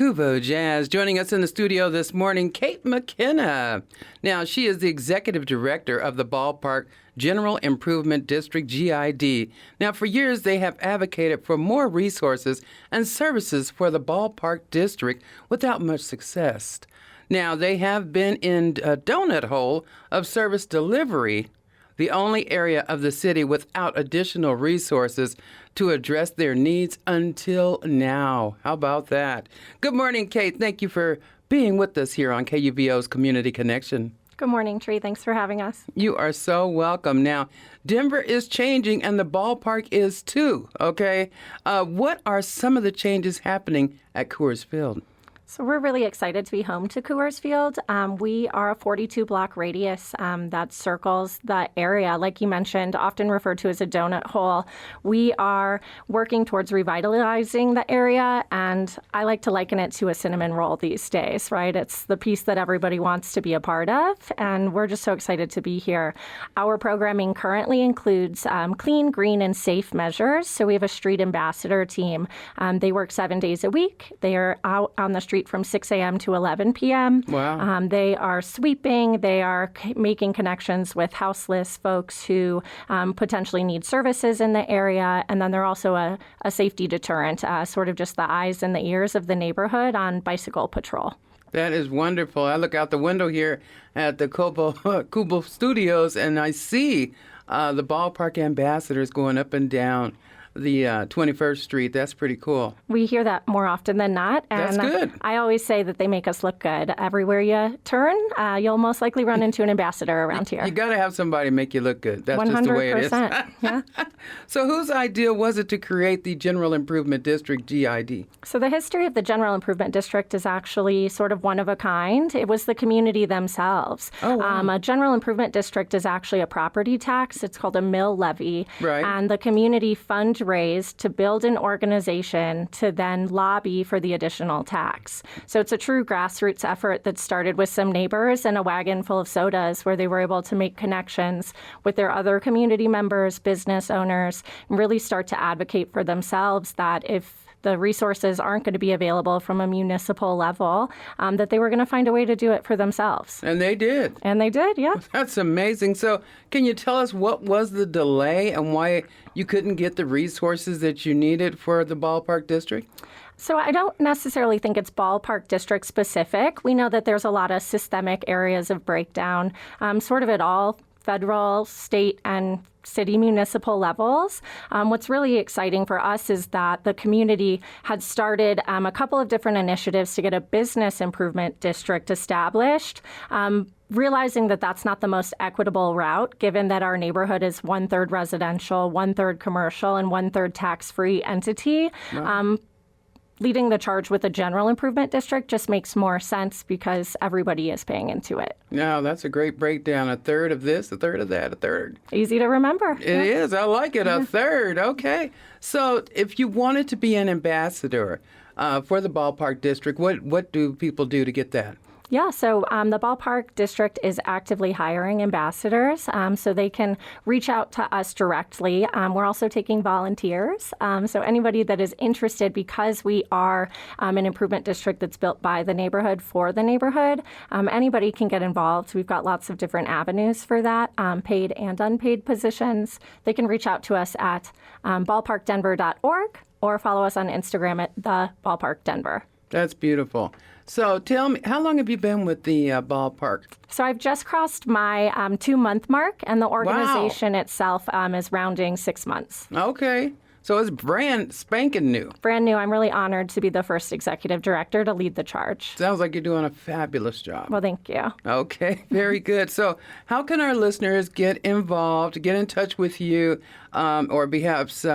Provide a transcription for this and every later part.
Kuvo Jazz. Joining us in the studio this morning, Kate McKenna. Now, she is the executive director of the Ballpark General Improvement District, GID. Now, for years, they have advocated for more resources and services for the Ballpark District without much success. Now, they have been in a donut hole of service delivery, the only area of the city without additional resources to address their needs until now. How about that? Good morning, Kate. Thank you for being with us here on KUVO's Community Connection. Good morning, Tree. Thanks for having us. You are so welcome. Now, Denver is changing and the ballpark is too, okay? What are some of the changes happening at Coors Field? So we're really excited to be home to Coors Field. We are a 42-block radius that circles the area, like you mentioned, often referred to as a donut hole. We are working towards revitalizing the area, and I like to liken it to a cinnamon roll these days, right? It's the piece that everybody wants to be a part of, and we're just so excited to be here. Our programming currently includes clean, green, and safe measures. So we have a street ambassador team. They work 7 days a week. They are out on the street from 6 a.m. to 11 p.m. Wow. They are sweeping. They are making connections with houseless folks who potentially need services in the area. And then they're also a safety deterrent, sort of just the eyes and the ears of the neighborhood on bicycle patrol. That is wonderful. I look out the window here at the Kubo Studios, and I see the ballpark ambassadors going up and down the 21st Street. That's pretty cool. We hear that more often than not. And that's good. I always say that they make us look good. Everywhere you turn, you'll most likely run into an ambassador around here. You got to have somebody make you look good. That's 100%, just the way it is. Yeah. So whose idea was it to create the General Improvement District, GID? So the history of the General Improvement District is actually sort of one of a kind. It was the community themselves. Oh, wow. A General Improvement District is actually a property tax. It's called a mill levy. Right. And the community fundraised to build an organization to then lobby for the additional tax. So it's a true grassroots effort that started with some neighbors and a wagon full of sodas where they were able to make connections with their other community members, business owners, and really start to advocate for themselves that if the resources aren't going to be available from a municipal level, that they were going to find a way to do it for themselves. And they did. And they did, yeah. That's amazing. So can you tell us what was the delay and why you couldn't get the resources that you needed for the ballpark district? So I don't necessarily think it's ballpark district specific. We know that there's a lot of systemic areas of breakdown, sort of at all federal, state, and city municipal levels. What's really exciting for us is that the community had started a couple of different initiatives to get a business improvement district established. Realizing that that's not the most equitable route, given that our neighborhood is 1/3 residential, 1/3 commercial, and 1/3 tax-free entity. Wow. Leading the charge with a general improvement district just makes more sense because everybody is paying into it. Now, that's a great breakdown. A third of this, a third of that, a third. Easy to remember. It is. I like it. A third. Okay. So if you wanted to be an ambassador for the ballpark district, what do people do to get that? Yeah, so the Ballpark District is actively hiring ambassadors, so they can reach out to us directly. We're also taking volunteers, so anybody that is interested, because we are an improvement district that's built by the neighborhood for the neighborhood, anybody can get involved. We've got lots of different avenues for that, paid and unpaid positions. They can reach out to us at ballparkdenver.org or follow us on Instagram at the Ballpark Denver. That's beautiful. So tell me, how long have you been with the ballpark? So I've just crossed my 2-month mark, and the organization itself is rounding 6 months. Okay. So it's brand spanking new. Brand new. I'm really honored to be the first executive director to lead the charge. Sounds like you're doing a fabulous job. Well, thank you. Okay, very good. So how can our listeners get involved, get in touch with you, or perhaps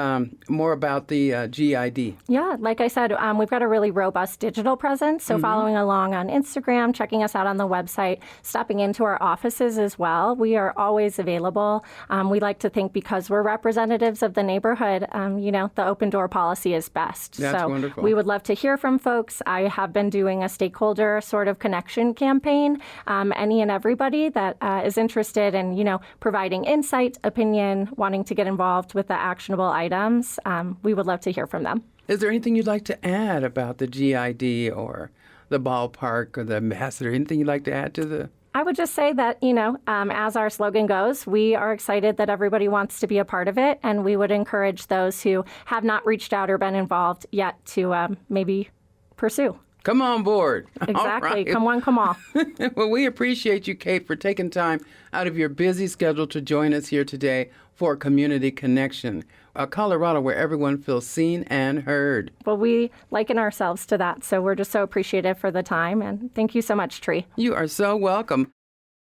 more about the GID? Yeah, like I said, we've got a really robust digital presence. So following along on Instagram, checking us out on the website, stopping into our offices as well. We are always available. We like to think because we're representatives of the neighborhood, the open door policy is best. That's so wonderful. We would love to hear from folks. I have been doing a stakeholder sort of connection campaign. Any and everybody that is interested in, providing insight, opinion, wanting to get involved with the actionable items, we would love to hear from them. Is there anything you'd like to add about the GID or the ballpark or the ambassador? Anything you'd like to add to the... I would just say that, as our slogan goes, we are excited that everybody wants to be a part of it, and we would encourage those who have not reached out or been involved yet to maybe pursue. Come on board. Exactly. All right. Come one, come all. Well, we appreciate you, Kate, for taking time out of your busy schedule to join us here today for Community Connection, a Colorado where everyone feels seen and heard. Well, we liken ourselves to that, so we're just so appreciative for the time, and thank you so much, Tree. You are so welcome.